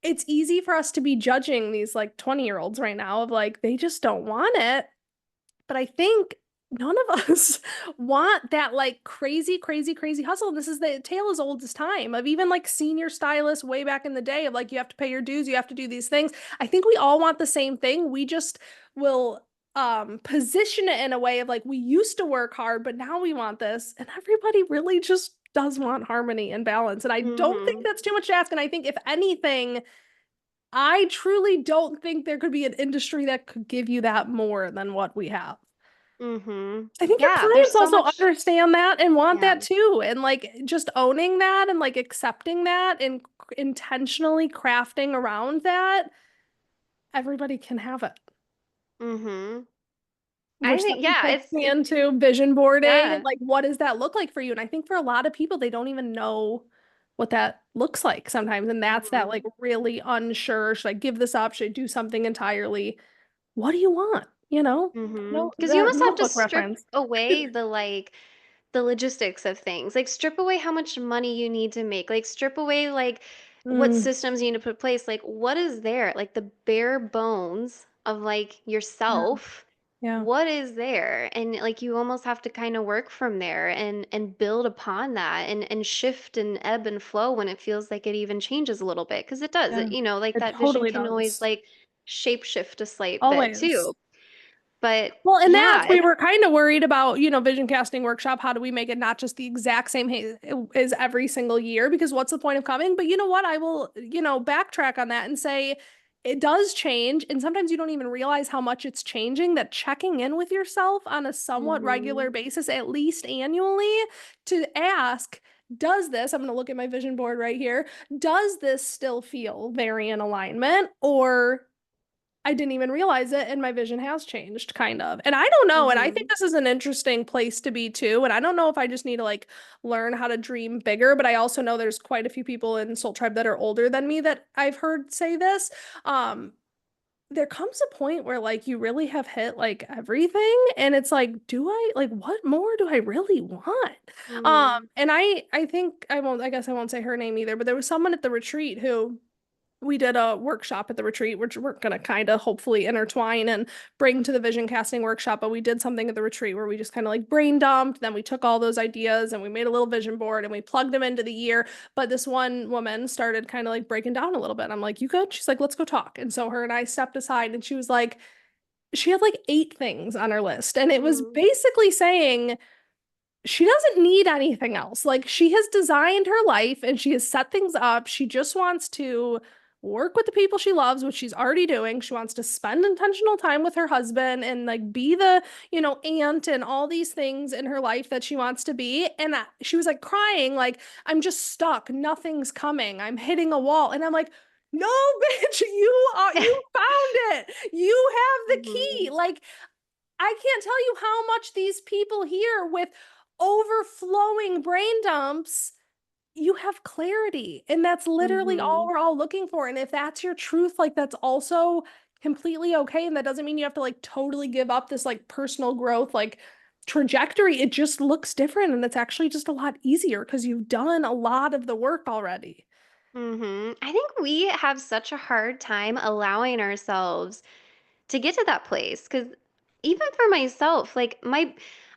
A: it's easy for us to be judging these like 20-year-olds right now of like they just don't want it. But I think none of us want that like crazy, crazy, crazy hustle. This is the tale as old as time of even like senior stylists way back in the day of like you have to pay your dues, you have to do these things. I think we all want the same thing. We just will position it in a way of like we used to work hard, but now we want this. And everybody really just does want harmony and balance. And I don't think
B: Hmm.
A: that's too much to ask. And I think if anything, I truly don't think there could be an industry that could give you that more than what we have.
B: Hmm.
A: I think your
B: Yeah, there's
A: clients
B: so
A: also
B: much.
A: understand that and want
B: Yeah.
A: that too. And like just owning that and like accepting that and intentionally crafting around that, everybody can have it.
B: Hmm.
A: We're
B: I think,
A: stepping
B: yeah,
A: fully
B: it's,
A: into vision boarding and
B: yeah.
A: like what does that look like for you? And I think for a lot of people, they don't even know what that looks like sometimes. And that's that
B: Hmm.
A: like really unsure, should I give this up? Should I do something entirely? What do you want? No,
B: Because you
A: that
B: almost have to
A: notebook
B: strip
A: reference.
B: away the logistics of things. Like strip away how much money you need to make. Like strip away like what
A: Mm,
B: systems you need to put in place. Like what is there? Like the bare bones of like
A: yeah,
B: yourself.
A: yeah,
B: What is there? And like you almost have to kind of work from there and build upon that and shift and ebb and flow when it feels like it even changes a little bit. Because it does.
A: yeah.
B: Like
A: It
B: that vision
A: totally
B: can always
A: does.
B: like shape shift a slight bit
A: Always.
B: too. But
A: Well, and
B: yeah,
A: that's we were kind of worried about, vision casting workshop. How do we make it not just the exact same as every single year? Because what's the point of coming? But you know what? I will, backtrack on that and say it does change. And sometimes you don't even realize how much it's changing, that checking in with yourself on a somewhat regular
B: hmm.
A: basis, at least annually, to ask, does this, I'm going to look at my vision board right here, does this still feel very in alignment? Or I didn't even realize it, and my vision has changed, kind of. And I don't know, and I think
B: Hmm.
A: this is an interesting place to be too. And I don't know if I just need to like learn how to dream bigger, but I also know there's quite a few people in Soul Tribe that are older than me that I've heard say this. Um, there comes a point where like you really have hit like everything, and it's like, do I like what more do I really want?
B: Hmm.
A: And I think I guess I won't say her name either, but there was someone at the retreat who we did a workshop at the retreat, which we're going to kind of hopefully intertwine and bring to the vision casting workshop. But we did something at the retreat where we just kind of like brain dumped. Then we took all those ideas and we made a little vision board and we plugged them into the year. But this one woman started kind of like breaking down a little bit. I'm like, you good? She's like, let's go talk. And so her and I stepped aside and she was like, she had like 8 things on her list. And it was
B: Mm-hmm.
A: basically saying, she doesn't need anything else. Like she has designed her life and she has set things up. She just wants to work with the people she loves, which she's already doing. She wants to spend intentional time with her husband and like be the, aunt and all these things in her life that she wants to be. And she was like crying, like, I'm just stuck. Nothing's coming. I'm hitting a wall. And I'm like, no, bitch, you found it. You have the key.
B: Mm-hmm.
A: Like, I can't tell you how much these people here with overflowing brain dumps, you have clarity. And that's literally all
B: Mm-hmm.
A: we're all looking for. And if that's your truth, like that's also completely okay. And that doesn't mean you have to like totally give up this like personal growth, like trajectory. It just looks different. And it's actually just a lot easier because you've done a lot of the work already.
B: Mm-hmm. I think we have such a hard time allowing ourselves to get to that place because even for myself, like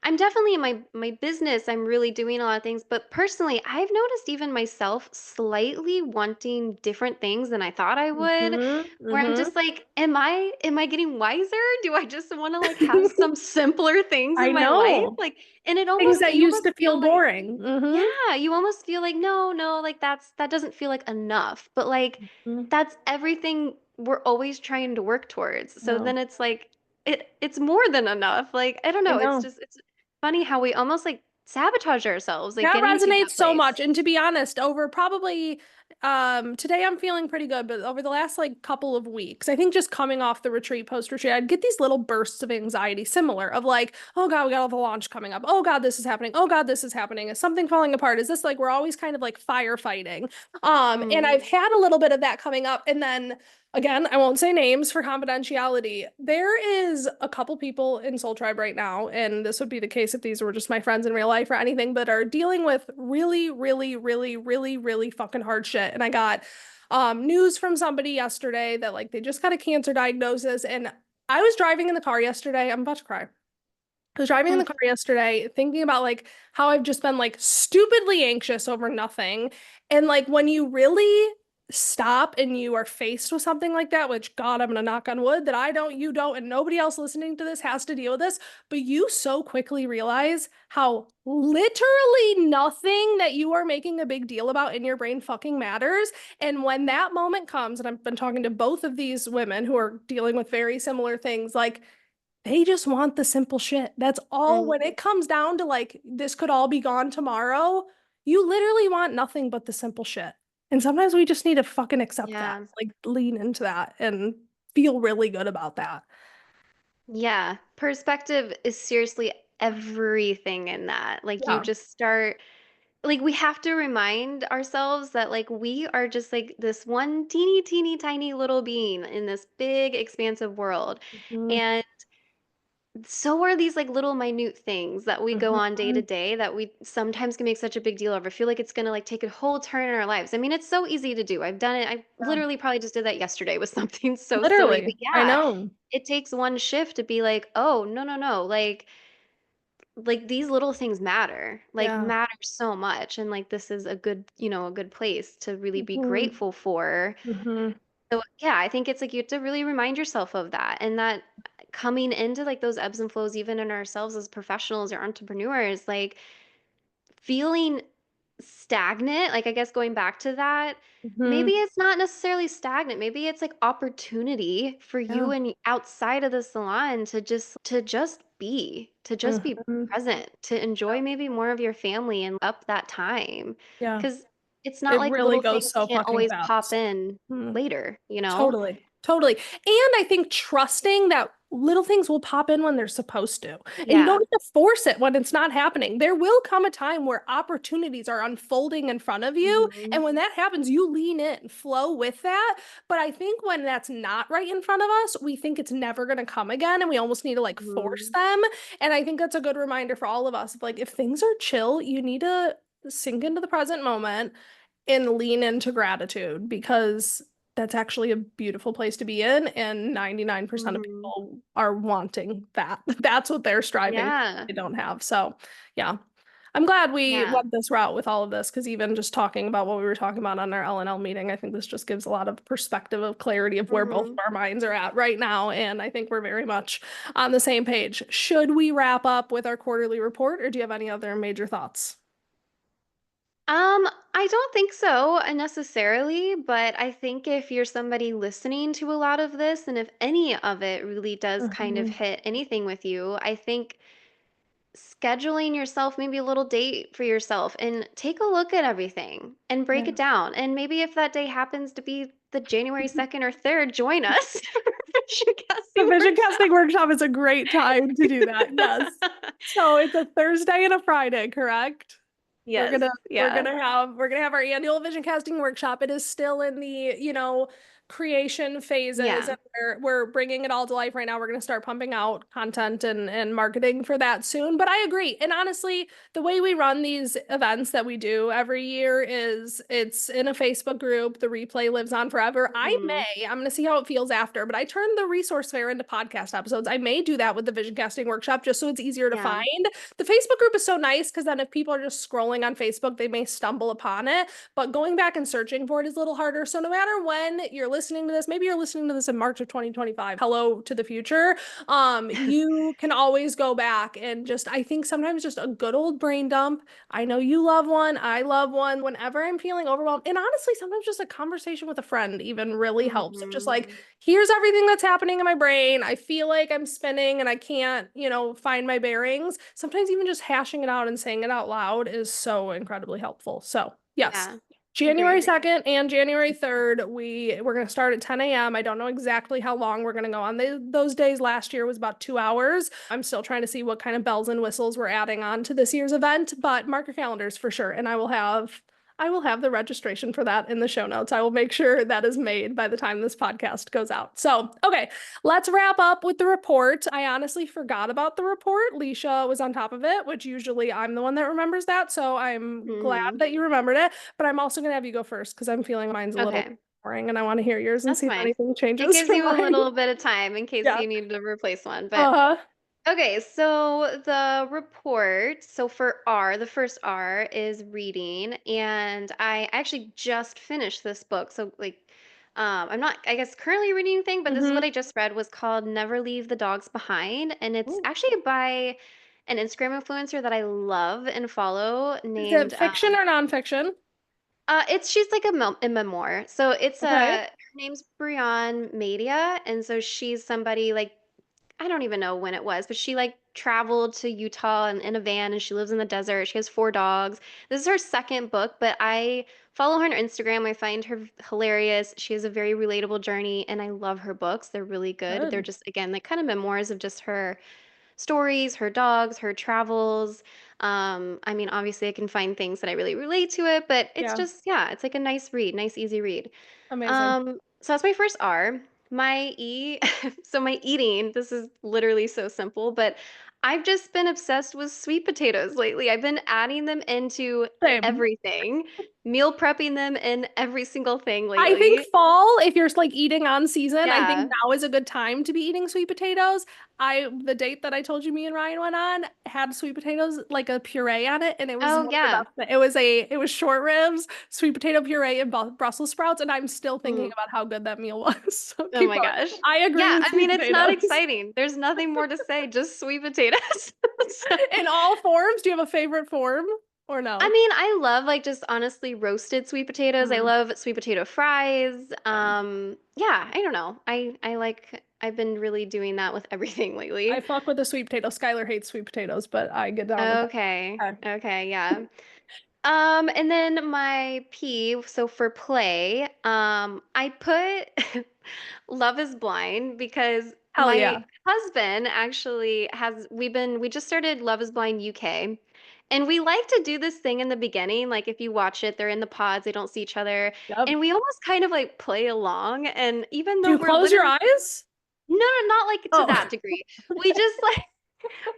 B: I'm definitely in my business, I'm really doing a lot of things, but personally, I've noticed even myself slightly wanting different things than I thought I would, where I'm
A: Mm-hmm.
B: just like, am I getting wiser? Do I just want to like have some simpler things
A: I
B: in my life?
A: know.
B: Like, and
A: Things that
B: you
A: used
B: almost
A: to feel
B: feel like
A: boring.
B: yeah, you almost feel like, no, no, like that doesn't feel like enough. But like
A: Mm-hmm.
B: that's everything we're always trying to work towards. So
A: No,
B: then it's like it's more than enough. Like, I don't
A: I
B: know,
A: know.
B: it's funny how we almost like sabotage ourselves, like
A: That
B: getting to
A: resonates
B: that
A: so
B: place.
A: much. And to be honest, over probably today I'm feeling pretty good, but over the last like couple of weeks, I think just coming off the retreat, post retreat, I'd get these little bursts of anxiety similar of like, oh God, we got all the launch coming up. Oh God, this is happening. Oh God, this is happening. Is something falling apart? Is this like we're always kind of like firefighting? And I've
B: Mm,
A: had a little bit of that coming up. And then again, I won't say names for confidentiality. There is a couple people in Soul Tribe right now, and this would be the case if these were just my friends in real life or anything, that are dealing with really, really, really, really, really fucking hard shit. And I got news from somebody yesterday that like they just got a cancer diagnosis. And I was driving in the car yesterday. I'm about to cry. I was driving in the
B: mm,
A: car yesterday thinking about like how I've just been like stupidly anxious over nothing. And like when you really stop and you are faced with something like that, which God, I'm gonna knock on wood that I don't, you don't, and nobody else listening to this has to deal with this, but you so quickly realize how literally nothing that you are making a big deal about in your brain fucking matters. And when that moment comes, and I've been talking to both of these women who are dealing with very similar things, like they just want the simple shit. That's all. When
B: mm.
A: it comes down to like, this could all be gone tomorrow, you literally want nothing but the simple shit. And sometimes we just need to fucking accept that,
B: Yeah.
A: like lean into that and feel really good about that.
B: Yeah. Perspective is seriously everything in that. Like you
A: Yeah.
B: just start like we have to remind ourselves that like we are just like this one teeny tiny little being in this big expansive world.
A: Mhm.
B: And so are these like little minute things that we go on day to
A: Mhm.
B: day that we sometimes can make such a big deal of. I feel like it's gonna like take a whole turn in our lives. I mean, it's so easy to do. I've done it. I
A: Yeah.
B: literally probably just did that yesterday with something so silly. But
A: Literally. I
B: yeah,
A: know.
B: it takes one shift to be like, oh, no, no, no. Like these little things matter, like
A: Yeah.
B: matter so much. And like this is a good, a good place to really be
A: Mhm.
B: grateful for.
A: Mhm.
B: So yeah, I think it's like you have to really remind yourself of that and that coming into like those ebbs and flows, even in ourselves as professionals or entrepreneurs, like feeling stagnant, like I guess going back to that, maybe
A: Mhm.
B: it's not necessarily stagnant. Maybe it's like opportunity for
A: Yeah.
B: you and outside of the salon to just be
A: Mhm.
B: present, to enjoy maybe more of your family and up that time.
A: Yeah.
B: Because it's not
A: It
B: like
A: really
B: little
A: goes
B: things
A: so
B: can't
A: fucking
B: always pop
A: fast.
B: in
A: Mhm.
B: later, you know?
A: Totally. Totally. And I think trusting that little things will pop in when they're supposed to. And you don't
B: Yeah.
A: have to force it when it's not happening. There will come a time where opportunities are unfolding in front of you.
B: Hmm.
A: And when that happens, you lean in, flow with that. But I think when that's not right in front of us, we think it's never going to come again. And we almost need to like force
B: Hmm.
A: them. And I think that's a good reminder for all of us. Like, if things are chill, you need to sink into the present moment and lean into gratitude because that's actually a beautiful place to be in, and 99% of
B: Hmm.
A: people are wanting that. That's what they're striving for,
B: Yeah.
A: they don't have. So, yeah. I'm glad we
B: Yeah.
A: went this route with all of this because even just talking about what we were talking about on our L&L meeting, I think this just gives a lot of perspective of clarity of where both of
B: Hmm.
A: our minds are at right now. And I think we're very much on the same page. Should we wrap up with our quarterly report, or do you have any other major thoughts?
B: I don't think so necessarily, but I think if you're somebody listening to a lot of this, and if any of it really does kind of
A: Mhm.
B: hit anything with you, I think scheduling yourself maybe a little date for yourself and take a look at everything and break it
A: Yeah.
B: down. And maybe if that day happens to be the January 2nd or 3rd, join us for Vision
A: The
B: Casting
A: vision casting
B: Workshop.
A: workshop is a great time to do that. Yes. So it's a Thursday and a Friday, correct? We're
B: Yes,
A: gonna
B: yeah.
A: we're gonna have our annual vision casting workshop. It is still in the, creation phases,
B: Yeah.
A: and we're bringing it all to life right now. We're gonna start pumping out content and marketing for that soon. But I agree. And honestly, the way we run these events that we do every year is it's in a Facebook group. The replay lives on forever.
B: Hmm.
A: I'm gonna see how it feels after, but I turned the resource fair into podcast episodes. I may do that with the vision casting workshop just so it's easier to
B: Yeah.
A: find. The Facebook group is so nice because then if people are just scrolling on Facebook, they may stumble upon it. But going back and searching for it is a little harder. So no matter when you're listening to this, maybe you're listening to this in March of 2025. Hello to the future. You can always go back and just, I think sometimes just a good old brain dump. I know you love one. I love one. Whenever I'm feeling overwhelmed, and honestly, sometimes just a conversation with a friend even really helps. Of just like,
B: Hmm.
A: here's everything that's happening in my brain. I feel like I'm spinning and I can't, find my bearings. Sometimes even just hashing it out and saying it out loud is so incredibly helpful. So, yes.
B: Yeah.
A: January
B: Agreed.
A: 2nd and January 3rd, we're going to start at 10 a.m. I don't know exactly how long we're going to go on. Those days last year was about 2 hours. I'm still trying to see what kind of bells and whistles we're adding on to this year's event, but mark your calendars for sure. And I will have the registration for that in the show notes. I will make sure that is made by the time this podcast goes out. So, okay, let's wrap up with the report. I honestly forgot about the report. Leisha was on top of it, which usually I'm the one that remembers that. So I'm glad
B: Hmm.
A: that you remembered it. But I'm also going to have you go first because I'm feeling mine's a little
B: Okay.
A: boring and I want to hear yours and
B: That's
A: see if
B: fine.
A: anything
B: It
A: changes
B: gives
A: from
B: you a
A: mine.
B: little bit of time in case
A: Yeah.
B: you need to replace one. But
A: Uh-huh.
B: okay, so the report, so for R, the first R is reading, and I actually just finished this book. So like I'm not, I guess, currently reading anything, but this is what
A: Mm-hmm.
B: I just read was called Never Leave the Dogs Behind, and it's
A: Ooh.
B: actually by an Instagram influencer that I love and follow
A: Is it
B: named
A: fiction or nonfiction?
B: it's she's like a memoir. So it's
A: Okay.
B: her name's Brianne Madia, and so she's somebody like I don't even know when it was, but she like traveled to Utah and in a van and she lives in the desert. She has four dogs. This is her second book, but I follow her on Instagram. I find her hilarious. She has a very relatable journey and I love her books. They're really good. They're
A: Good.
B: just again like kind of memoirs of just her stories, her dogs, her travels. I mean, obviously I can find things that I really relate to it, but it's
A: Yeah.
B: just yeah, it's like a nice read, nice easy read.
A: Amazing.
B: So that's my first R. My E, so my eating, this is literally so simple, but I've just been obsessed with sweet potatoes lately. I've been adding them into
A: Same.
B: everything, meal prepping them in every single thing
A: I think
B: lately.
A: fall, if you're like eating on season, I think
B: Yeah.
A: now is a good time to be eating sweet potatoes. The date that I told you me and Ryan went on had sweet potatoes like a puree on it, and it was
B: Oh,
A: one of the
B: yeah.
A: best. It was short ribs, sweet potato puree, and Brussels sprouts, and I'm still thinking
B: Mm.
A: about how good that meal was. So
B: Oh
A: keep
B: my
A: going.
B: gosh.
A: I agree
B: Yeah,
A: with
B: I
A: sweet
B: mean, it's not
A: potatoes
B: exciting. There's nothing more to say, just sweet potatoes. So,
A: in all forms. Do you have a favorite form or
B: I
A: no?
B: mean, I love like just honestly roasted sweet potatoes. I
A: Mm.
B: love sweet potato fries. Yeah, I don't know. I like I've been really doing that with everything
A: I
B: lately.
A: fuck with the sweet potato. Skylar hates sweet potatoes, but I get down with that.
B: Okay.
A: Okay.
B: Okay, yeah. And then my P, so for play, I put Love is Blind because
A: Hell
B: my
A: yeah.
B: husband actually we just started Love is Blind UK. And we like to do this thing in the beginning, like if you watch it, they're in the pods, they don't see each other,
A: Yep.
B: and we almost kind of like play along. And even
A: Do
B: though
A: you
B: we're
A: close your
B: literally
A: eyes?
B: no, no, not like to
A: Oh.
B: that degree. We just like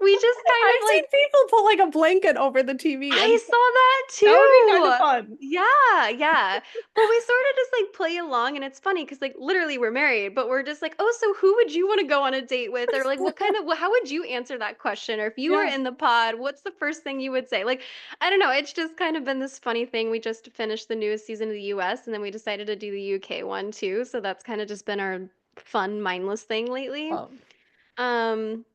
B: We just kind
A: I've
B: of
A: seen
B: like
A: people put like a blanket over the TV,
B: I
A: and
B: saw that
A: that would be kind of
B: too.
A: fun.
B: Yeah, yeah. But we sort of just like play along, and it's funny because like literally we're married, but we're just like, oh, so who would you want to go on a date with? Or like what kind of how would you answer that question? Or if you were
A: Yeah.
B: in the pod, what's the first thing you would say? Like, I don't know. It's just kind of been this funny thing. We just finished the newest season of the US and then we decided to do the UK one too. So that's kind of just been our fun, mindless thing lately.
A: Um,
B: Um,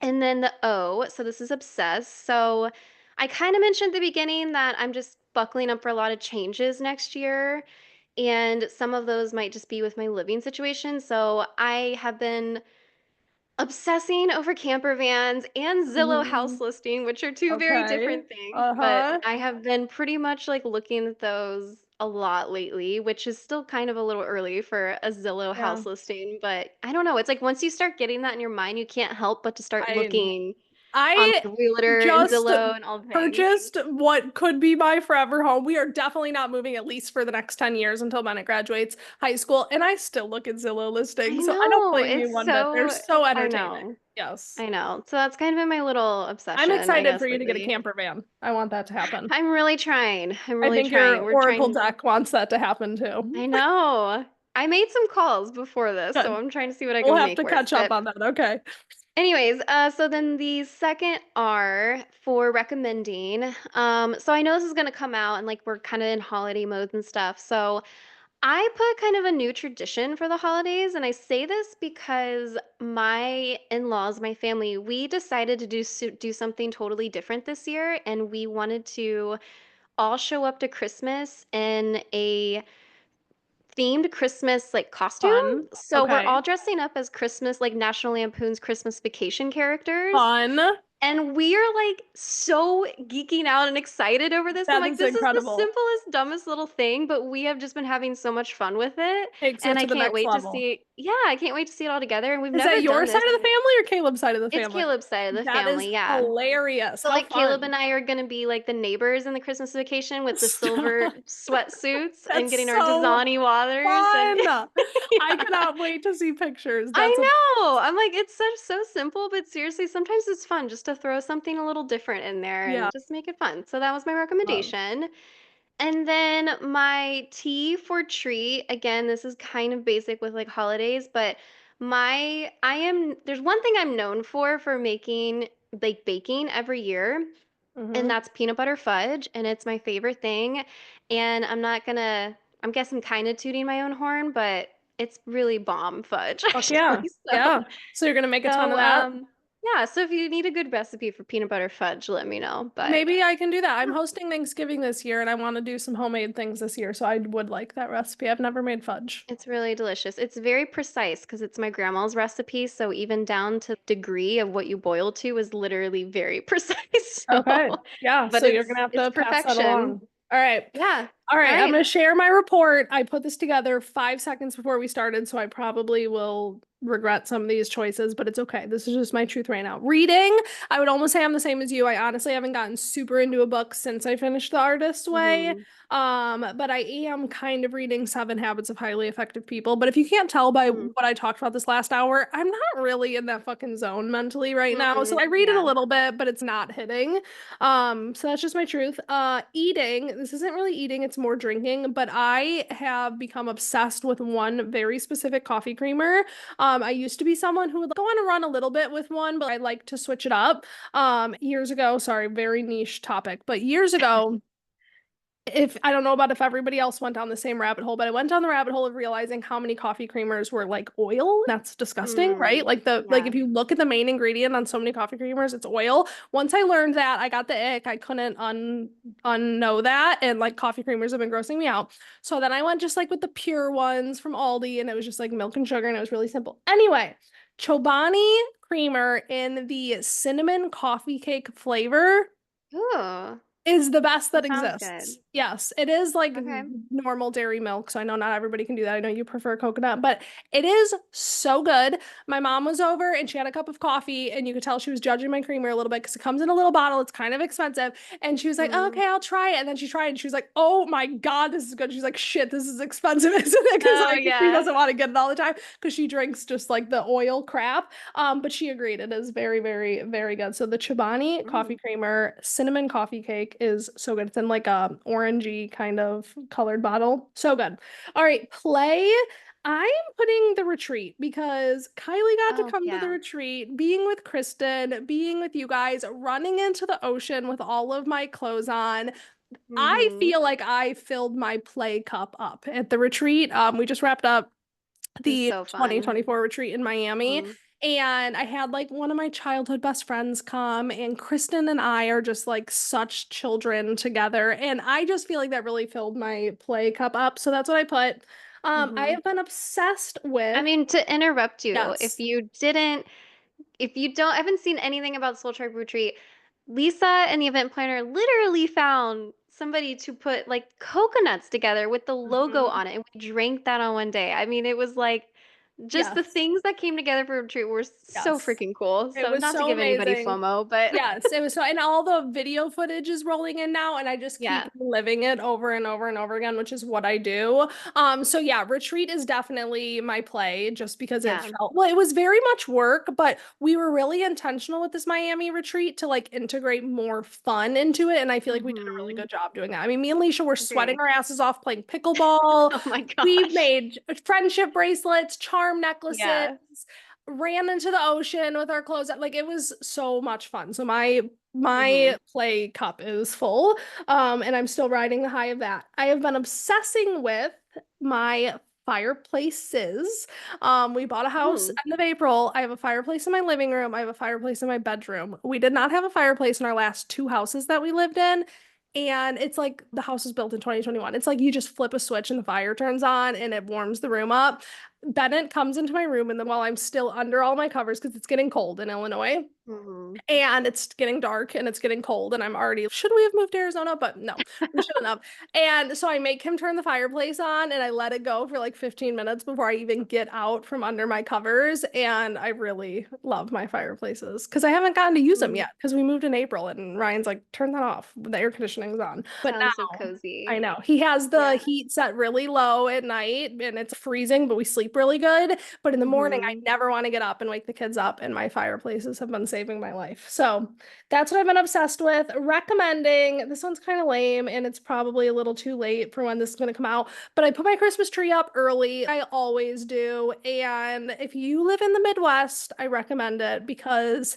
B: and then the O, so this is obsessed. So I kind of mentioned at the beginning that I'm just buckling up for a lot of changes next year. And some of those might just be with my living situation. So I have been obsessing over camper vans and Zillow house
A: mhm.
B: listing, which are two very
A: Okay.
B: different things. But
A: Uh-huh.
B: I have been pretty much like looking at those a lot lately, which is still kind of a little early for a Zillow
A: Yeah.
B: house listing. But I don't know. It's like once you start getting that in your mind, you can't help but to start
A: I
B: looking on
A: I
B: like Realtor and
A: just
B: Zillow and all the things.
A: purchased what could be my forever home. We are definitely not moving at least for the next 10 years until Bennett graduates high school, and I still look at Zillow
B: I
A: listings, so I don't
B: know.
A: blame you
B: It's
A: one bit. They're
B: so,
A: so
B: I
A: entertaining.
B: know.
A: Yes.
B: I know. So that's kind of been my little
A: I'm
B: obsession, I
A: excited for
B: guess,
A: you to get a
B: lately.
A: camper van. I want that to happen.
B: I'm really trying. I'm
A: I
B: really
A: think
B: trying.
A: your
B: We're
A: Oracle
B: trying.
A: deck wants that to happen too.
B: I know. I made some calls before this, so
A: Good.
B: I'm trying to see what I
A: We'll
B: can
A: have
B: make
A: to
B: work.
A: catch up
B: But
A: on that. Okay.
B: anyways, so then the second R for recommending. So I know this is gonna come out and like we're kind of in holiday mode and stuff. So I put kind of a new tradition for the holidays, and I say this because my in-laws, my family, we decided to do something totally different this year, and we wanted to all show up to Christmas in a themed Christmas like costume.
A: Fun.
B: So we're
A: Okay.
B: all dressing up as Christmas, like National Lampoon's Christmas Vacation characters.
A: Fun.
B: And we are like so geeking out and excited over this. I'm
A: That
B: like,
A: is
B: this is the
A: incredible.
B: simplest, dumbest little thing, but we have just been having so much fun with it.
A: Takes it
B: And I
A: to the
B: can't
A: next
B: wait to
A: level.
B: see, yeah, I can't wait to see it all together. And we've
A: Is that
B: never
A: your
B: done
A: side
B: this.
A: of the family or Caleb's side of the
B: It's
A: family?
B: Caleb's side of the
A: That is
B: family, yeah.
A: hilarious.
B: So
A: How
B: like Caleb
A: fun.
B: and I are gonna be like the neighbors in the Christmas vacation with the silver
A: Stop.
B: sweatsuits and
A: That's
B: getting our
A: so
B: Dasani waters and
A: fun. I
B: yeah.
A: cannot wait to see pictures. That's
B: I
A: a
B: know. I'm like, it's such so simple, but seriously, sometimes it's fun just to throw something a little different in there
A: yeah.
B: and just make it fun. So that was my
A: Love.
B: recommendation. And then my tea for treat, again, this is kind of basic with like holidays, but there's one thing I'm known for making like baking every year, and
A: Hmm.
B: that's peanut butter fudge, and it's my favorite thing. And I guess I'm kind of tooting my own horn, but it's really bomb fudge,
A: Fuck yeah.
B: actually. So,
A: Yeah. So you're gonna make a ton of
B: so,
A: that?
B: yeah, so if you need a good recipe for peanut butter fudge, let me know. But
A: Maybe I can do that. I'm
B: yeah,
A: hosting Thanksgiving this year and I want to do some homemade things this year, so I would like that recipe. I've never made fudge.
B: it's really delicious. It's very precise because it's my grandma's recipe, so even down to degree of what you boil to is literally very precise.
A: Okay.
B: So,
A: Yeah,
B: but
A: so you're gonna have
B: it's
A: to pass that
B: perfection.
A: along. All right.
B: Yeah.
A: All
B: All
A: right, I'm
B: right.
A: gonna share my report. I put this together 5 seconds before we started, so I probably will regret some of these choices, but it's okay. This is just my truth right now. Reading, I would almost say I'm the same as you. I honestly haven't gotten super into a book since I finished The Artist's Way.
B: Hmm.
A: But I am kind of reading Seven Habits of Highly Effective People. But if you can't tell by
B: Hmm.
A: what I talked about this last hour, I'm not really in that fucking zone mentally right now. So
B: Mm-mm.
A: I read it a
B: Yeah.
A: little bit, but it's not hitting. So that's just my truth. Eating, this isn't really eating, it's more drinking, but I have become obsessed with one very specific coffee creamer. I used to be someone who would go on a run a little bit with one, but I like to switch it up. Years ago, sorry, very niche topic, but years ago, if I don't know about if everybody else went down the same rabbit hole, but I went down the rabbit hole of realizing how many coffee creamers were like oil. That's disgusting, right?
B: Mm.
A: Like
B: Yeah.
A: if you look at the main ingredient on so many coffee creamers, it's oil. Once I learned that, I got the ick. I couldn't unknow that, and like coffee creamers have been grossing me out. So then I went just like with the pure ones from Aldi, and it was just like milk and sugar, and it was really simple. Anyway, Chobani creamer in the cinnamon coffee cake flavor.
B: Ooh.
A: is the best that
B: That sounds good.
A: exists. Yes, it is like
B: Okay.
A: normal dairy milk. So I know not everybody can do that. I know you prefer coconut, but it is so good. My mom was over and she had a cup of coffee, and you could tell she was judging my creamer a little bit because it comes in a little bottle. It's kind of expensive. And she was like, oh,
B: Mm.
A: okay, I'll try it. And then she tried it and she was like, oh my God, this is good. She's like, shit, this is expensive, isn't it? Because
B: Oh
A: like she
B: yeah.
A: doesn't want to get it all the time because she drinks just like the oil crap. But she agreed. It is very, very, very good. So the Chobani coffee
B: Mm.
A: creamer cinnamon coffee cake is so good. It's in like a orangey kind of colored bottle. So good. All right, play. I am putting the retreat because Kylie got to
B: Oh
A: come to the
B: yeah.
A: retreat, being with Kristen, being with you guys, running into the ocean with all of my clothes on. I
B: Mm-hmm.
A: feel like I filled my play cup up at the retreat. We just wrapped up
B: It was
A: the
B: so fun.
A: 2024 retreat in Miami.
B: Mm.
A: And I had like one of my childhood best friends come, and Kristen and I are just like such children together. And I just feel like that really filled my play cup up. So that's what I put. I
B: Mm-hmm.
A: have been obsessed
B: I
A: with,
B: mean, to interrupt you,
A: yes,
B: if you don't haven't seen anything about Soul Tribe Retreat, Lisa and the event planner literally found somebody to put like coconuts together with the logo
A: mhm,
B: on it, and we drank that on one day. I mean, it was like just the
A: yes,
B: things that came together for retreat were so
A: yes.
B: freaking cool.
A: It
B: So
A: was
B: not to
A: so
B: give anybody
A: amazing.
B: FOMO, but
A: Yes, it was so, and all the video footage is rolling in now, and I just keep
B: yeah.
A: living it over and over and over again, which is what I do. So yeah, retreat is definitely my play just because it
B: Yeah.
A: felt, well, it was very much work, but we were really intentional with this Miami retreat to like integrate more fun into it, and I feel like we did a really
B: Mm-hmm.
A: good job doing that. I mean, me and Leisha were sweating
B: Agree.
A: our asses off playing pickleball.
B: Oh my
A: We
B: gosh.
A: made friendship bracelets, charm necklaces,
B: Yeah.
A: ran into the ocean with our clothes. Like it was so much fun. So my
B: Mm-hmm.
A: play cup is full. And I'm still riding the high of that. I have been obsessing with my fireplaces. We bought a house
B: Mm.
A: end of April. I have a fireplace in my living room. I have a fireplace in my bedroom. We did not have a fireplace in our last two houses that we lived in. And it's like the house was built in 2021. It's like you just flip a switch and the fire turns on and it warms the room up. Bennett comes into my room, and then while I'm still under all my covers because it's getting cold in Illinois,
B: Mm-hmm.
A: and it's getting dark and it's getting cold, and I'm already, should we have moved to Arizona? But no, we shouldn't have. And so I make him turn the fireplace on and I let it go for like 15 minutes before I even get out from under my covers. And I really love my fireplaces because I haven't gotten to use them
B: Mm.
A: yet because we moved in April and Ryan's like, turn that off. The air conditioning's on. But
B: Sounds so
A: now I
B: cozy.
A: know he has the
B: Yeah.
A: heat set really low at night and it's freezing, but we sleep really good. But in the morning, I
B: Mm-hmm.
A: never want to get up and wake the kids up, and my fireplaces have been saving my life. So that's what I've been obsessed with. Recommending, this one's kind of lame and it's probably a little too late for when this is going to come out, but I put my Christmas tree up early. I always do. And if you live in the Midwest, I recommend it because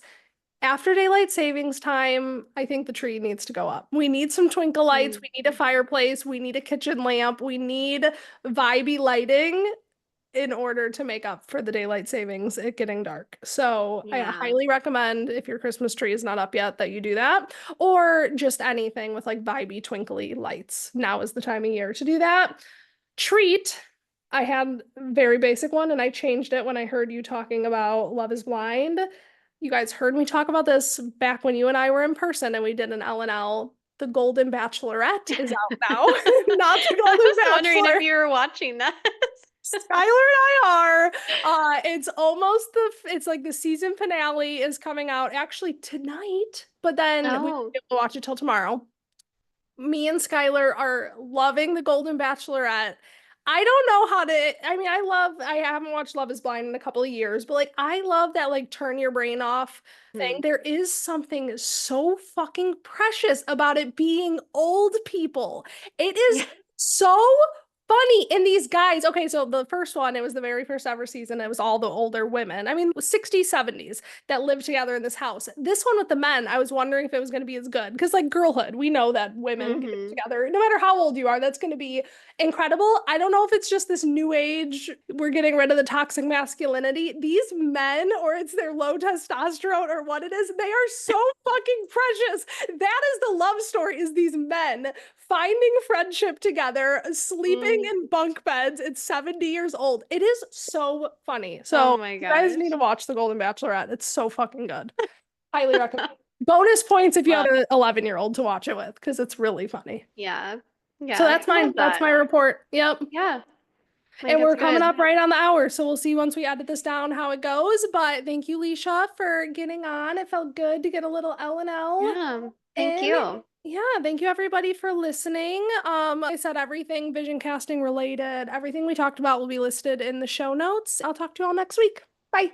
A: after daylight savings time, I think the tree needs to go up. We need some twinkle lights.
B: Mm.
A: We need a fireplace. We need a kitchen lamp. We need vibey lighting in order to make up for the daylight savings it getting dark. So I
B: Yeah.
A: highly recommend if your Christmas tree is not up yet that you do that, or just anything with like vibey twinkly lights. Now is the time of year to do that. Treat. I had a very basic one and I changed it when I heard you talking about Love is Blind. You guys heard me talk about this back when you and I were in person and we did an L&L. The Golden Bachelorette is out now, not the
B: I
A: Golden
B: was wondering if
A: Bachelor.
B: you were watching that.
A: Skylar and I are. It's almost it's like the season finale is coming out actually tonight, but then we won't
B: Oh.
A: be able to watch it till tomorrow. Me and Skylar are loving the Golden Bachelorette. I don't know how to, I mean, I haven't watched Love is Blind in a couple of years, but like, I love that, like, turn your brain off thing.
B: Hmm.
A: There is something so fucking precious about it being old people. It is
B: Yeah.
A: so funny. And these guys, okay, so the first one, it was the very first ever season. It was all the older women. I mean, it was 60s, 70s that lived together in this house. This one with the men, I was wondering if it was going to be as good because, like, girlhood, we know that women get
B: Mm-hmm.
A: together, no matter how old you are, that's going to be incredible. I don't know if it's just this new age, we're getting rid of the toxic masculinity. These men, or it's their low testosterone, or what it is, they are so fucking precious. That is the love story, is these men finding friendship together, sleeping
B: Mm.
A: in bunk beds at 70 years old. It is so funny.
B: Oh
A: So
B: my
A: you guys need to
B: gosh.
A: watch The Golden Bachelorette. It's so fucking good. Highly recommend. Bonus points if you have
B: Wow.
A: an 11-year-old to watch it with, because it's really funny.
B: Yeah.
A: So
B: Yeah.
A: that's
B: I
A: mine.
B: love
A: That's my
B: that.
A: report. Yep.
B: Yeah. Like
A: And
B: it's
A: we're coming
B: good.
A: up right on the hour. So we'll see once we edit this down how it goes. But thank you, Leisha, for getting on. It felt good to get a little L&L
B: Yeah. Thank
A: in.
B: you.
A: Yeah, thank you everybody for listening. Like I said, everything vision casting related, everything we talked about will be listed in the show notes. I'll talk to you all next week. Bye.